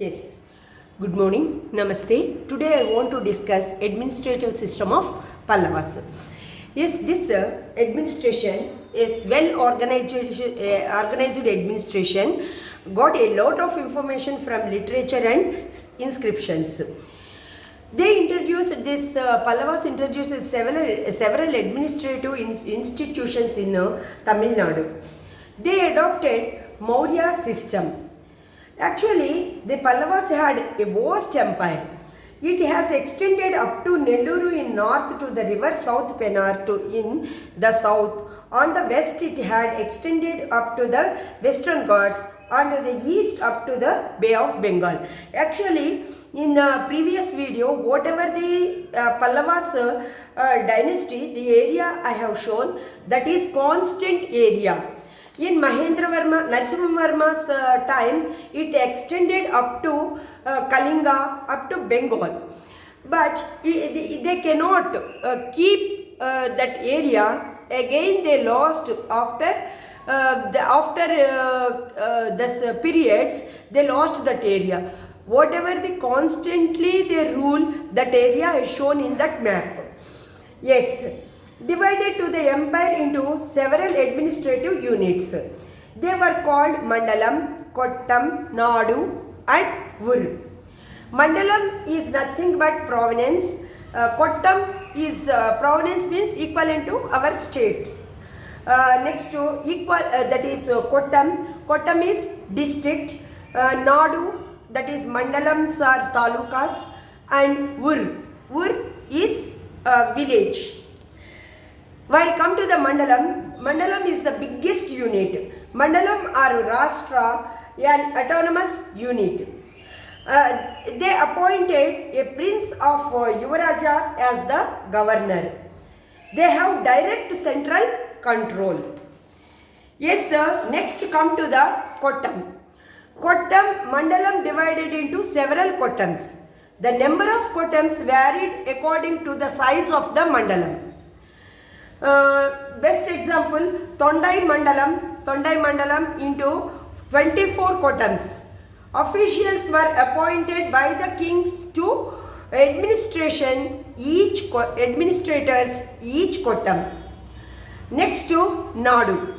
Yes. Good morning. Namaste. Today I want to discuss administrative system of Pallavas. Yes, this administration is well organized administration. Got a lot of information from literature and inscriptions. They introduced this Pallavas introduced several administrative institutions in Tamil Nadu. They adopted Maurya system. Actually, the Pallavas had a vast empire. It has extended up to Nelluru in north to the river South Pennar in the south. On the west, it had extended up to the Western Ghats, and to the east up to the Bay of Bengal. Actually, in the previous video, whatever the Pallavas dynasty, the area I have shown, that is constant area. In Narasimhavarma's time, it extended up to Kalinga, up to Bengal. But they cannot keep that area. Again, they lost after this periods. They lost that area. Whatever they constantly they rule, that area is shown in that map. Yes. Divided to the empire into several administrative units. They were called Mandalam, Kottam, Nadu and Ur. Mandalam is nothing but province. Kottam is province means equivalent to our state. Next to equal that is Kottam. Kottam is district. Nadu, that is Mandalams are talukas, and Ur is village. While come to the Mandalam is the biggest unit. Mandalam are Rashtra, an autonomous unit. They appointed a prince of Yuvaraja as the governor. They have direct central control. Yes, sir. Next come to the Kottam. Kottam Mandalam divided into several Kottams. The number of Kottams varied according to the size of the Mandalam. Best example, Tondai Mandalam into 24 Kottams. Officials were appointed by the kings to administrators each Kottam. Next to Nadu.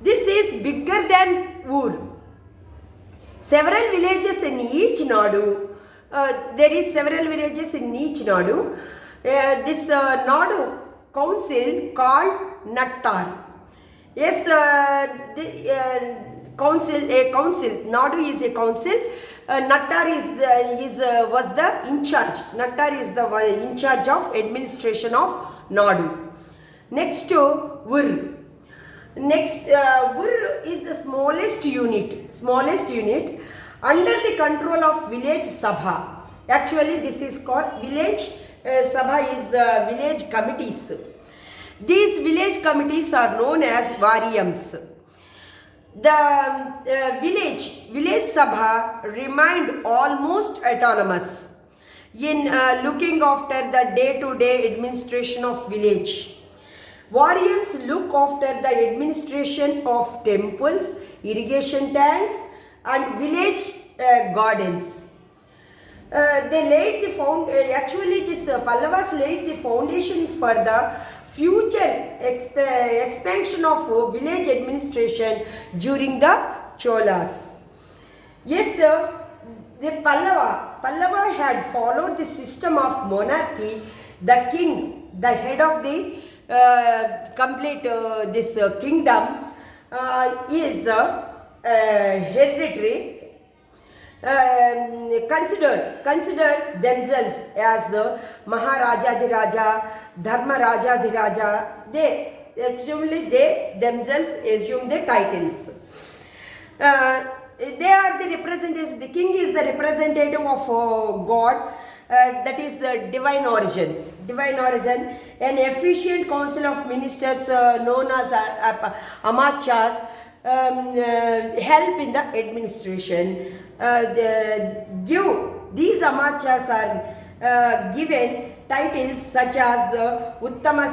This is bigger than Ur. Several villages in each Nadu. There is several villages in each Nadu. This Nadu council called Nattar. Yes, council. Nadu is a council. Nattar was the in charge. Nattar is the in charge of administration of Nadu. Next to Ur. Ur is the smallest unit under the control of village Sabha. Actually, this is called village Sabha is village committees. These village committees are known as Variams. The village Sabha remained almost autonomous in looking after the day-to-day administration of village. Variams look after the administration of temples, irrigation tanks and village gardens. They laid the actually this Pallavas laid the foundation for the future expansion of village administration during the Cholas. Yes, sir. The Pallava had followed the system of monarchy. The king, the head of the complete this kingdom is hereditary. Consider themselves as the Maharajadhiraja, Dharmarajadhiraja. They themselves assume the titles. They are the representatives. The king is the representative of God. That is divine origin. An efficient council of ministers known as Amachas help in the administration. These Amachas are given titles such as Uttama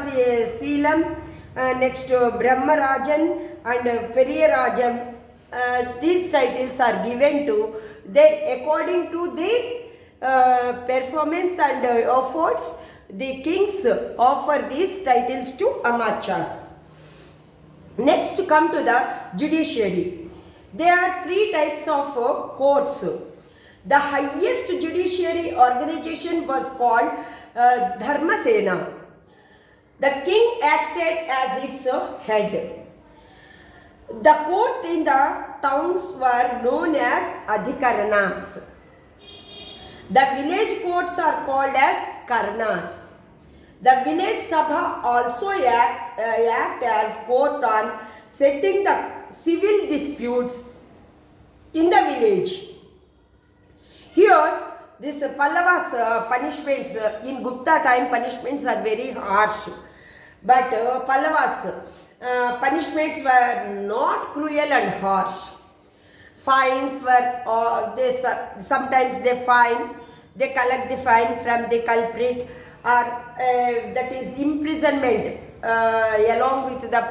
Seelam, next Brahmarajan and Periyarajam. these titles are given to them according to their performance and efforts. The kings offer these titles to amachas. Next, come to the judiciary. There are three types of courts. The highest judiciary organization was called Dharma Sena. The king acted as its head. The court in the towns were known as adhikaranas. The village courts are called as karnas. The village sabha also act as court on settling the civil disputes in the village. Here, this Pallavas punishments, in Gupta time punishments are very harsh. But Pallavas punishments were not cruel and harsh. Fines were, sometimes they collect the fine from the culprit, or that is imprisonment along with the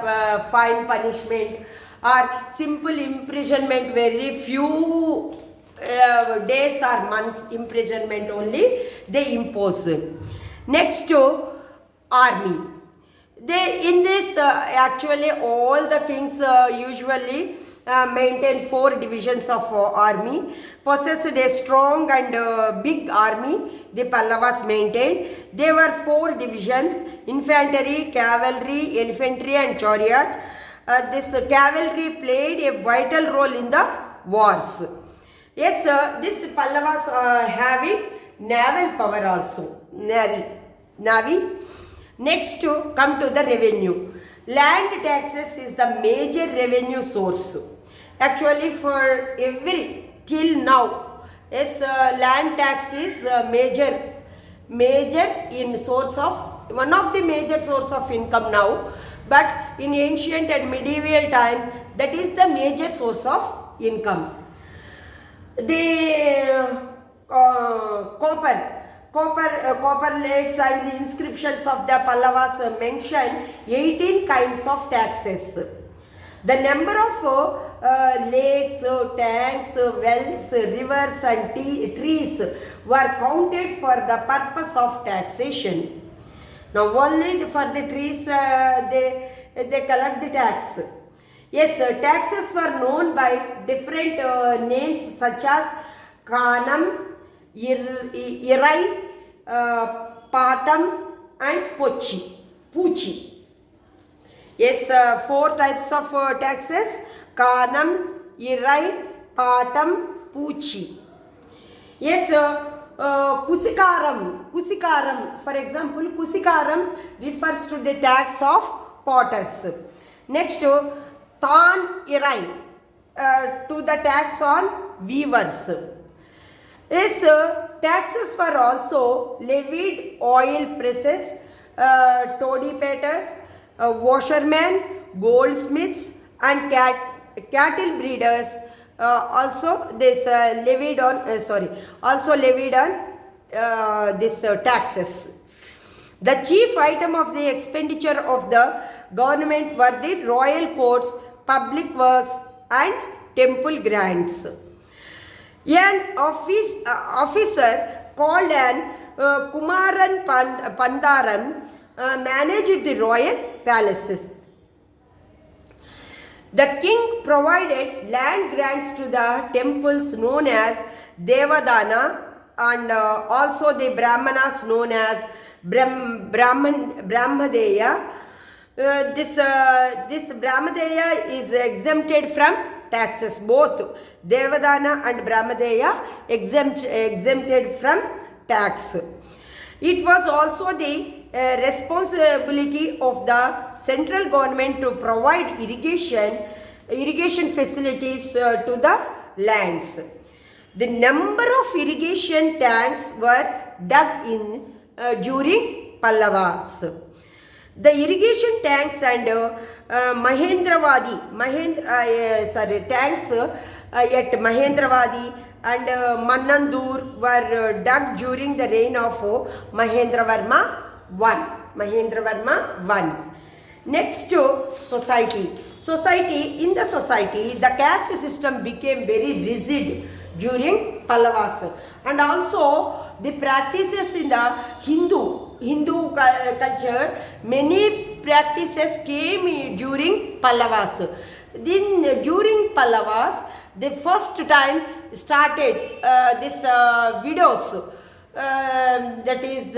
fine punishment, or simple imprisonment, very few days or months imprisonment only they impose. Next to army. In this actually all the kings usually maintain 4 divisions of army. Possessed a strong and big army, the Pallavas maintained. There were 4 divisions: infantry, cavalry, infantry and chariot. This cavalry played a vital role in the wars. Yes, this Pallavas having naval power also, navy. Next to come to the revenue. Land taxes is the major revenue source. Actually, for till now, yes, land tax is major in source of, one of the major source of income now. But in ancient and medieval time, that is the major source of income. The copper plates and the inscriptions of the Pallavas mention 18 kinds of taxes. The number of lakes, tanks, wells, rivers and trees were counted for the purpose of taxation. Now only for the trees they collect the tax. Yes, taxes were known by different names such as Kanam, Irai, Patam and Puchi. Yes, 4 types of taxes: Kanam, Irai, Patam, Puchi. Yes, Kusikaram. For example, Kusikaram refers to the tax of potters. Next, Tan Irai, to the tax on weavers. Yes, taxes were also levied oil presses, toddy painters, washermen, goldsmiths and cattle breeders. Also this levied on this taxes. The chief item of the expenditure of the government were the royal courts, public works and temple grants. An officer called an Kumaran Pandaram managed the royal palaces. The king provided land grants to the temples known as Devadana and also the Brahmanas known as Brahmadeya. This Brahmadeya is exempted from taxes. Both Devadana and Brahmadeya exempted from tax. It was also the responsibility of the central government to provide irrigation facilities to the lands. The number of irrigation tanks were dug in during Pallavas. The irrigation tanks and tanks at Mahendravadi and Mannandur were dug during the reign of Mahendravarma I. Next to society. In the society, the caste system became very rigid during Pallavas, and also the practices in the Hindu culture, many practices came during Pallavas. Then during Pallavas, the first time started this widows, that is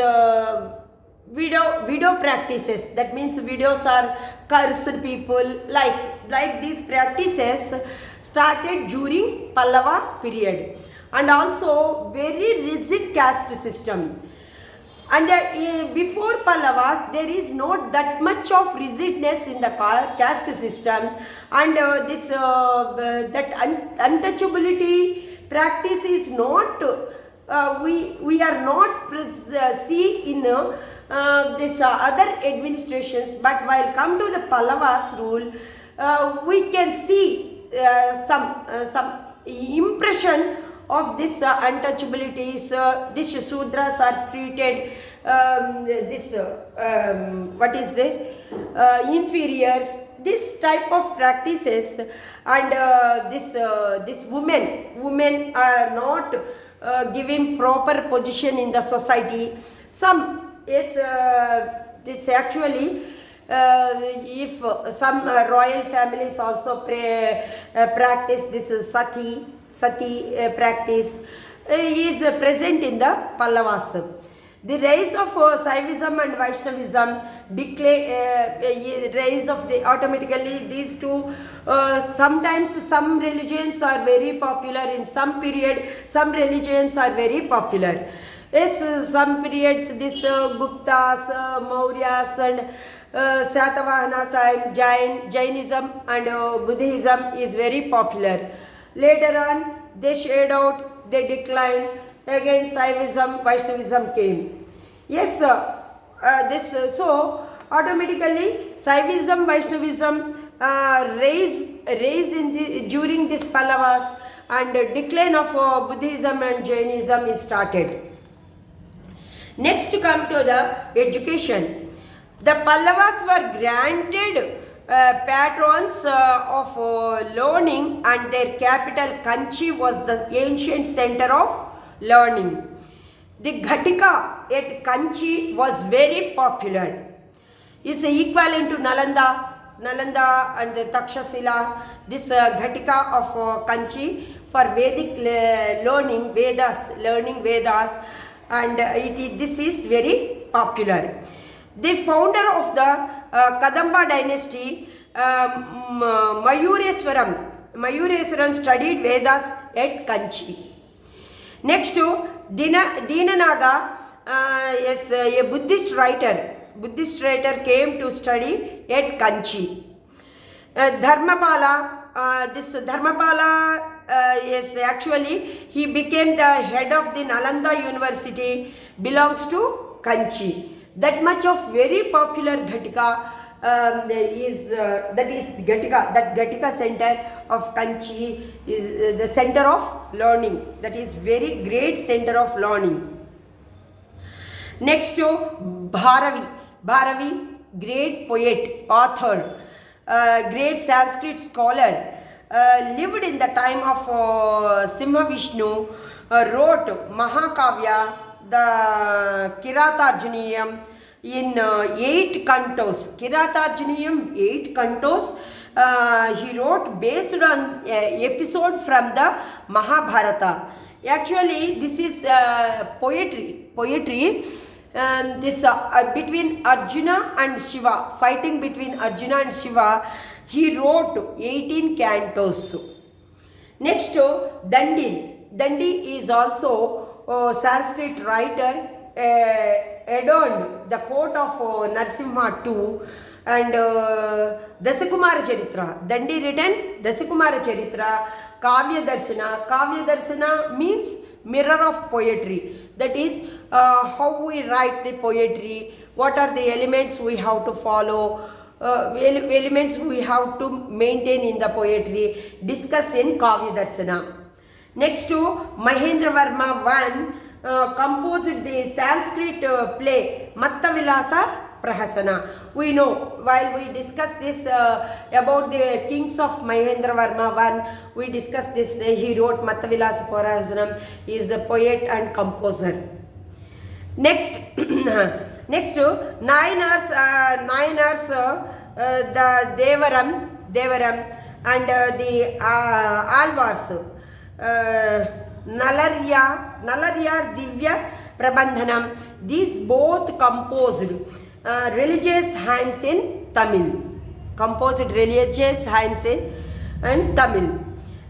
widow practices. That means widows are cursed people, like these practices started during Pallava period, and also very rigid caste system. And before Pallavas, there is not that much of rigidness in the caste system, and that untouchability practice is not, we are not see in this other administrations. But while come to the Pallavas rule, we can see some impression of this untouchabilities. These Sudras are treated what is the inferiors, this type of practices. And this women are not given proper position in the society. Some is this actually if some royal families also practice this sati practice is present in the Pallavas. The rise of Saivism and Vaishnavism rise of the automatically these two. Sometimes some religions are very popular in some period. Some religions are very popular. Yes, some periods this Guptas, Mauryas, and Satavahana time Jainism and Buddhism is very popular. Later on, they shared out, they declined. Again, Saivism, Vaishnavism came. Yes, so automatically Saivism, Vaishnavism raise in during this Pallavas, and decline of Buddhism and Jainism is started. Next, to come to the education. The Pallavas were granted patrons of learning, and their capital Kanchi was the ancient center of learning. The Ghatika at Kanchi was very popular. It's equivalent to Nalanda and the Takshashila. This Ghatika of Kanchi for Vedic learning Vedas, and this is very popular. The founder of the Kadamba dynasty, Mayureswaram studied Vedas at Kanchi. Next to Dinanaga, is a Buddhist writer came to study at Kanchi. Dharmapala, is actually he became the head of the Nalanda University, belongs to Kanchi. That much of very popular Ghatika is Ghatika. That Ghatika center of Kanchi is the center of learning. That is very great center of learning. Next to Bharavi, great poet, author, great Sanskrit scholar, lived in the time of Simhavishnu, wrote Mahakavya, the Kiratarjuniyam in 8 cantos. Kiratarjuniyam 8 cantos he wrote based on episode from the Mahabharata. Actually, this is poetry. This between Arjuna and Shiva, fighting between Arjuna and Shiva, he wrote 18 cantos. Next to Dandi is also Sanskrit writer, adorned the court of Narasimha too, and Dasakumara Charitra. Dandi written Dasakumara Charitra, Kavya Darshana means mirror of poetry. That is how we write the poetry, what are the elements we have to follow, elements we have to maintain in the poetry, discuss in Kavya Darshana. Next to Mahendra Varma I composed the Sanskrit play Matta Vilasa Prahasana. We know, while we discuss this about the kings of Mahendravarma one, we discussed this, he wrote Mattavilasa Prahasanam, he is a poet and composer. Next, next nine hours, the Devaram and the Alvars, Nalarya Divya Prabandhanam. These both composed religious hymns in Tamil. Composed religious hymns in Tamil.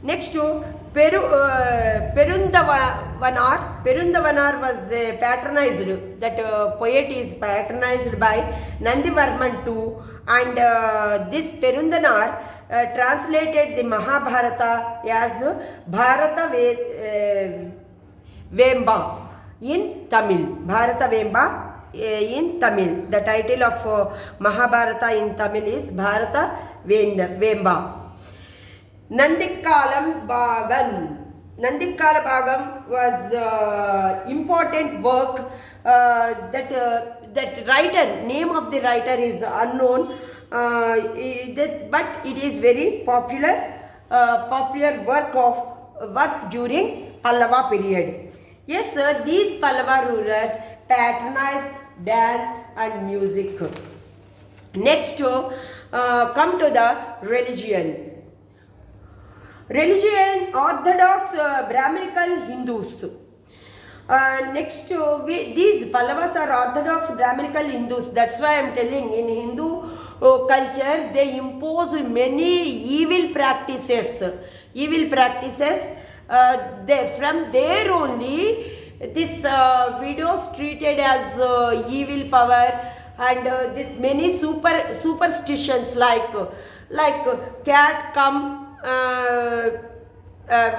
Next to Perundavanar was the patronized, that poet is patronized by Nandivarman II, and this Perundanar translated the Mahabharata as Bharata Vemba in Tamil. Bharata Vemba in Tamil. The title of Mahabharata in Tamil is Bharata Vemba. Nandikalam Bhagam was important work that writer, name of the writer is unknown, but it is very popular work during Pallava period. Yes, sir, these Pallava rulers patronized dance and music. Next, come to the religion. Orthodox Brahminical Hindus. Next, these Pallavas are Orthodox Brahminical Hindus. That's why I am telling, in Hindu culture, they impose many evil practices. From there only, this widows treated as evil power, and this many superstitions like cat come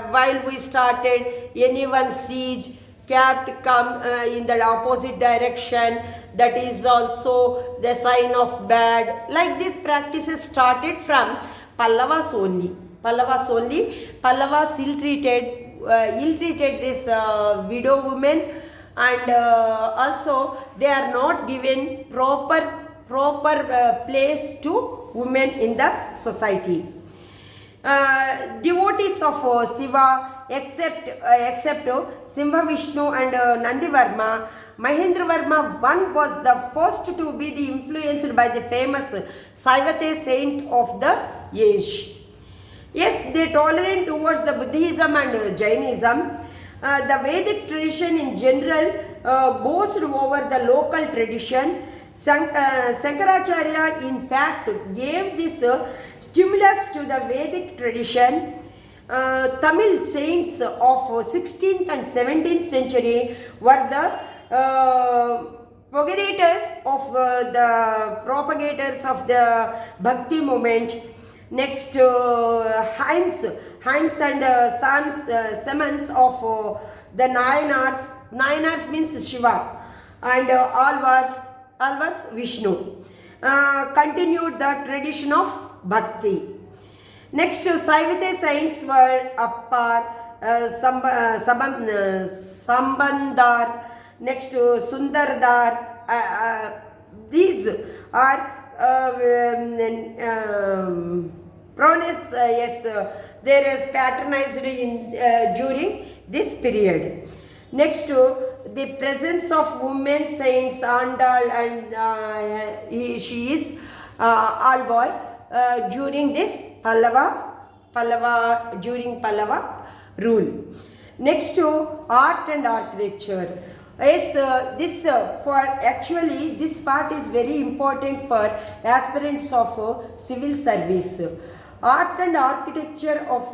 while we started, anyone siege, cat come in the opposite direction, that is also the sign of bad. Like these practices started from Pallavas only. Pallavas ill-treated this widow women, and also they are not given proper place to women in the society. Devotees of Shiva, except Simha Vishnu and Nandivarma, Mahendravarma I was the first to be influenced by the famous Saivate saint of the age. Yes, they tolerant towards the Buddhism and Jainism. The Vedic tradition in general boasted over the local tradition. Shankaracharya in fact gave this stimulus to the Vedic tradition. Tamil saints of 16th and 17th century were the propagators of the Bhakti movement. Next, hymns and sermons of the Nayanars. Nayanars means Shiva, and Alvars Vishnu. Continued the tradition of Bhakti. Next, Saivate saints were Appar, Sambandar, next Sundardar. These are Prones, yes, there is patronized during this period. Next, the presence of women saints Andal, and she is Alvar during this during Pallava rule. Next, art and architecture. Yes, this part is very important for aspirants of civil service. Art and architecture of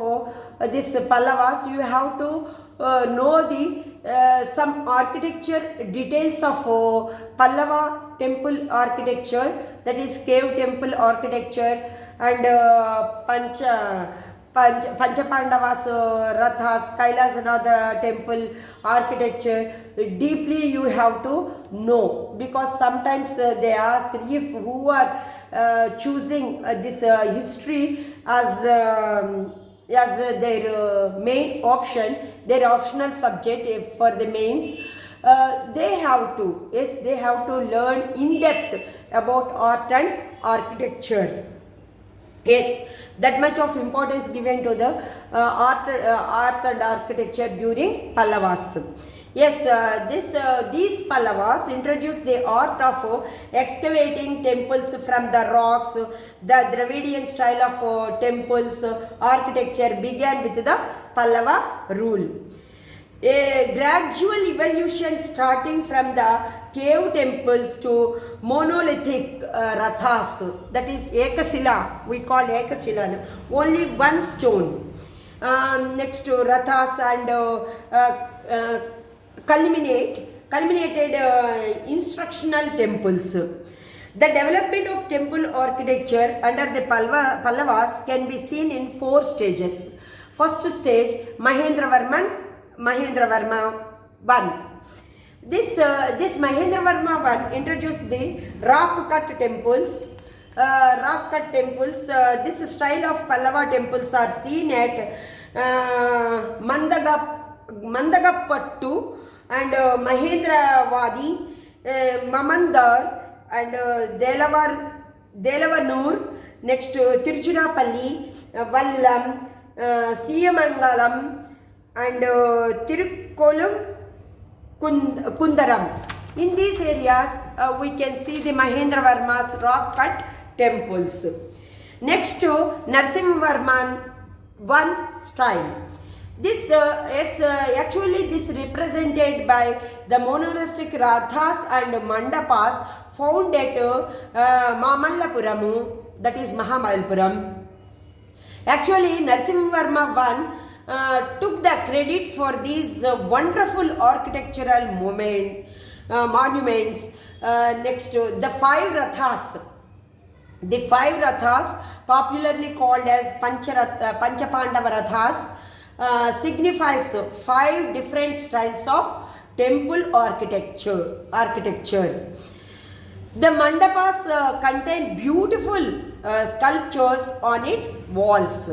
this Pallavas, you have to know the some architecture details of Pallava temple architecture, that is cave temple architecture, and Panchapandavas Rathas, Kailasanath temple architecture. Deeply you have to know, because sometimes they ask if who are choosing this history as their main option, their optional subject for the mains. they have to, yes, they have to learn in depth about art and architecture. Yes, that much of importance given to the art and architecture during Pallavas. Yes, these Pallavas introduced the art of excavating temples from the rocks. The Dravidian style of temples architecture began with the Pallava rule. A gradual evolution starting from the cave temples to monolithic rathas, that is Ekasila, we call Ekasila, only one stone. Next to rathas and culminated instructional temples. The development of temple architecture under the Pallavas can be seen in 4 stages. First stage, Mahendra Varma I. This Mahendravarma I introduced the rock cut temples. This style of Pallava temples are seen at Mandagapattu and Mahendravadi, Mamandar and Delavanur. Next Tiruchirappalli, Vallam, Siyamangalam and Tirukkolam Kundaram. In these areas, we can see the Mahendravarma's rock cut temples. Next to Narasimhavarman I style. This actually this represented by the monastic rathas and mandapas found at Mamallapuram, that is Mahamalpuram. Actually, Narasimhavarma I took the credit for these wonderful architectural monuments. Next, the 5 rathas. The 5 rathas, popularly called as Panchapandava rathas, signifies 5 different styles of temple architecture. The mandapas contain beautiful sculptures on its walls.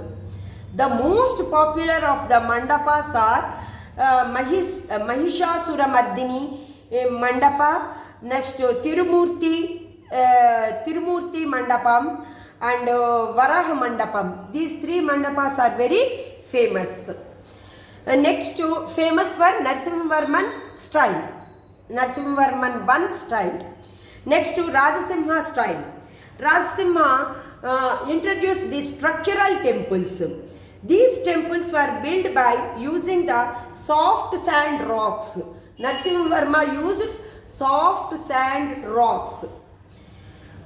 The most popular of the mandapas are Mahishasuramardini Mandapa, next Tirumurti Mandapam and Varaha Mandapam. These 3 mandapas are very famous. Next famous for Narasimhavarman style. Narasimhavarman I style. Next to Rajasimha style. Rajasimha introduced the structural temples. These temples were built by using the soft sand rocks. Narasimhavarma used soft sand rocks.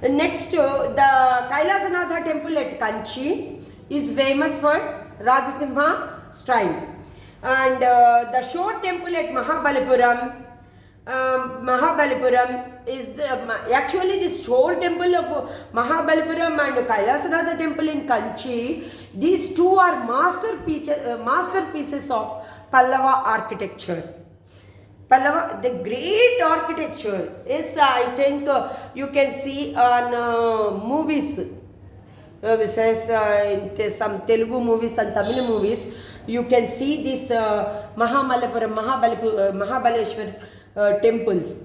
Next, the Kailasanatha temple at Kanchi is famous for Rajasimha style. And the shore temple at Mahabalipuram is actually this whole temple of Mahabalipuram and Kailasanatha temple in Kanchi. These 2 are masterpieces of Pallava architecture. Pallava, the great architecture is, I think you can see on movies. Some Telugu movies and Tamil movies, you can see this Mahabaleshwar temples.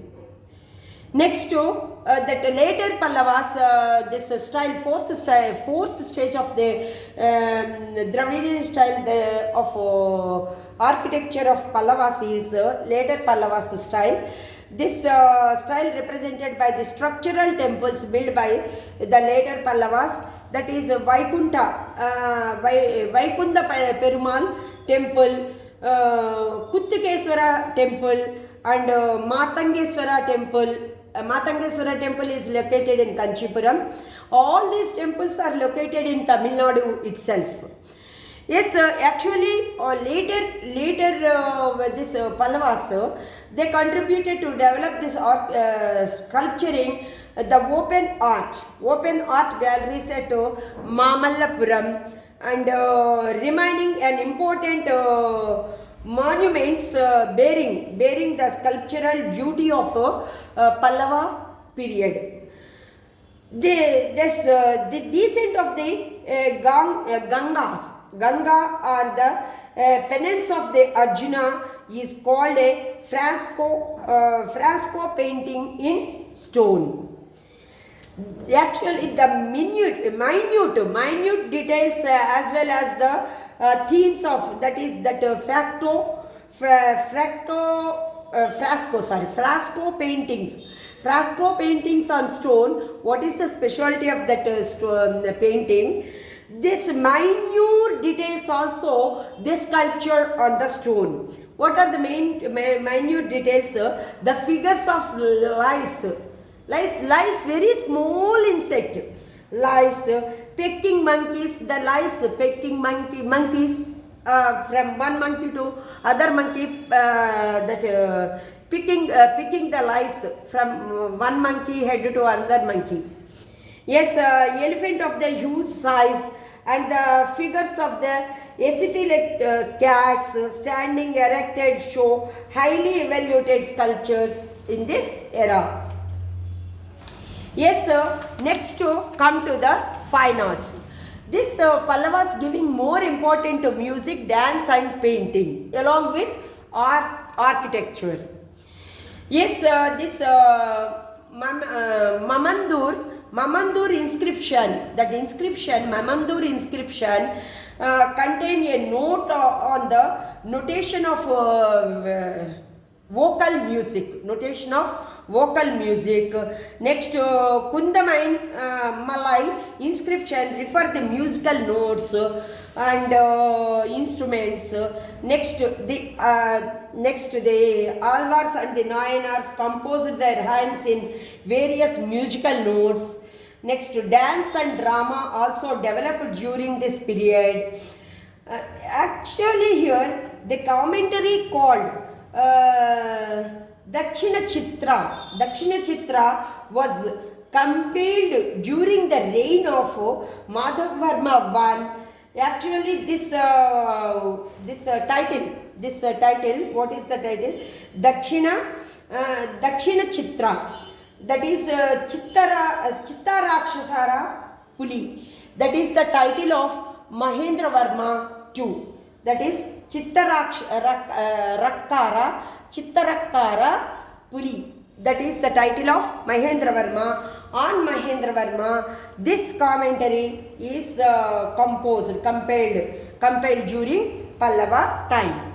Next that later Pallavas, this style, fourth stage of the Dravidian style of architecture of Pallavas is later Pallavas style. This style represented by the structural temples built by the later Pallavas, that is Vaikunta Perumal temple, Kuttikeswara temple and Matangeswara temple. Matangeswara temple is located in Kanchipuram. All these temples are located in Tamil Nadu itself. Yes, actually later this Pallavas, they contributed to develop this sculpturing, the open art galleries at Mamallapuram, and remaining an important monuments bearing the sculptural beauty of Pallava period. The descent of the Ganga or the penance of the Arjuna is called a fresco painting in stone. Actually, the minute details as well as the themes of that is that fresco paintings. Fresco paintings on stone. What is the specialty of that painting? This minute details also this sculpture on the stone. What are the minute details? The figures of lice, very small insect. Lice, pecking monkeys, the lice pecking monkeys from one monkey to other monkey, picking the lice from one monkey head to another monkey. Yes, elephant of the huge size and the figures of the acetyl cats standing erected show highly evaluated sculptures in this era. Yes, sir. Next come to the fine arts. This Pallavas giving more important to music, dance and painting along with architecture. Yes, this Mamandur inscription, that inscription, Mamandur inscription contain a note on the notation of vocal music. Next, Kundamain Malay inscription refer the musical notes and instruments. Next, the Alvars and the Nayanars composed their hands in various musical notes. Next, dance and drama also developed during this period. Actually, here the commentary called Dakshina Chitra was compiled during the reign of Madhavarma I. Actually, this title, what is the title? Dakshina Chitra. That is Chittarakshasara Puli. That is the title of Mahendravarma II. That is Chittarakkara Puli. That is the title of Mahendravarma. On Mahendravarma, this commentary is compiled during Pallava time.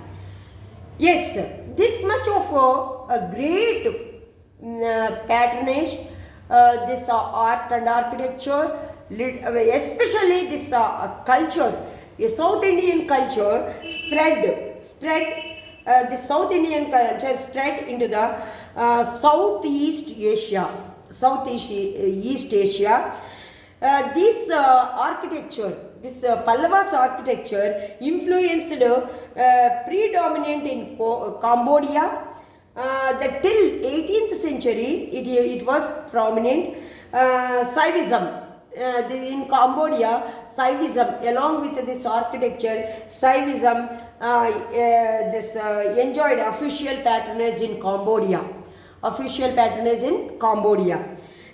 Yes, this much of a great patronage, this art and architecture, especially this culture, South Indian culture spread the South Indian culture spread into the Southeast Asia. This architecture, this Pallavas architecture influenced predominant in Cambodia. Till 18th century, it was prominent. Saivism. In Cambodia, Saivism, along with this architecture, Saivism enjoyed official patronage in Cambodia.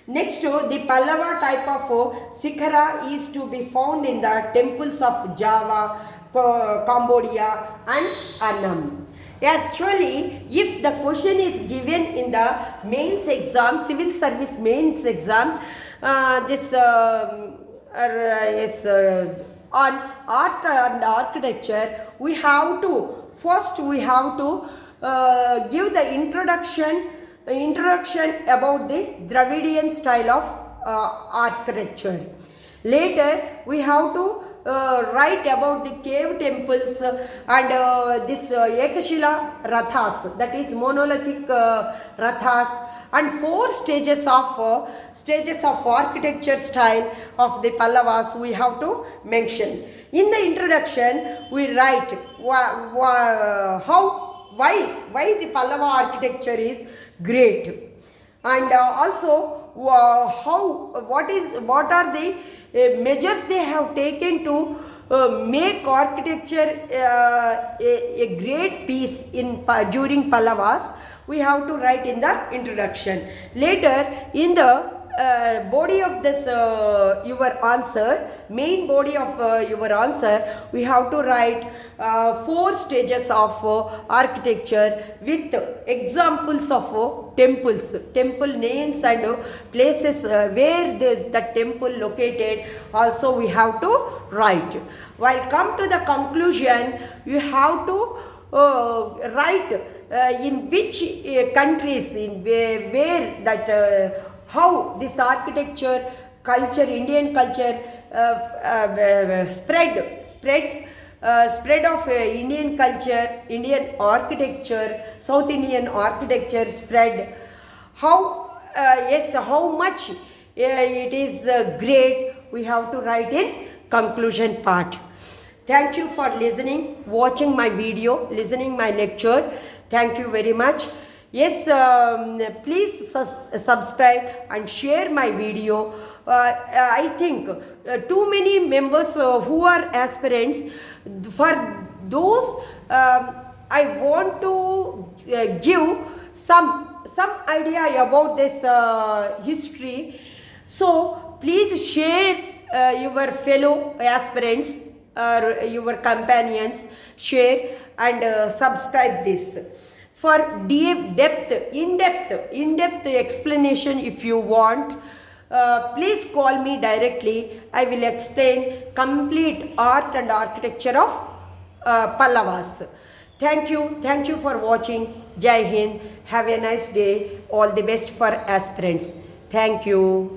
Next, the Pallava type of Sikhara is to be found in the temples of Java, Cambodia and Annam. Actually, if the question is given in the mains exam, civil service mains exam, on art and architecture, we have to give the introduction about the Dravidian style of architecture. Later, we have to write about the cave temples and this Ekashila Rathas, that is monolithic Rathas, and 4 stages of architecture style of the Pallavas we have to mention. In the introduction, we write why the Pallava architecture is great, and also what are the measures they have taken to make architecture a great piece during Pallavas. We have to write in the introduction. Later, in the body of this your answer, main body of your answer, we have to write 4 stages of architecture with examples of temples, temple names and places where the temple located also we have to write. While come to the conclusion, you have to write in which countries, in where that how this architecture, culture, Indian culture spread of Indian culture, Indian architecture, South Indian architecture spread. How yes, how much it is great, we have to write in conclusion part. Thank you for listening, watching my video, listening my lecture. Thank you very much. Yes, please subscribe and share my video. I think too many members who are aspirants, for those I want to give some idea about this history. So please share your fellow aspirants, your companions, share and subscribe this. For in-depth explanation if you want, please call me directly. I will explain complete art and architecture of Pallavas. Thank you for watching. Jai Hind. Have a nice day. All the best for aspirants. Thank you.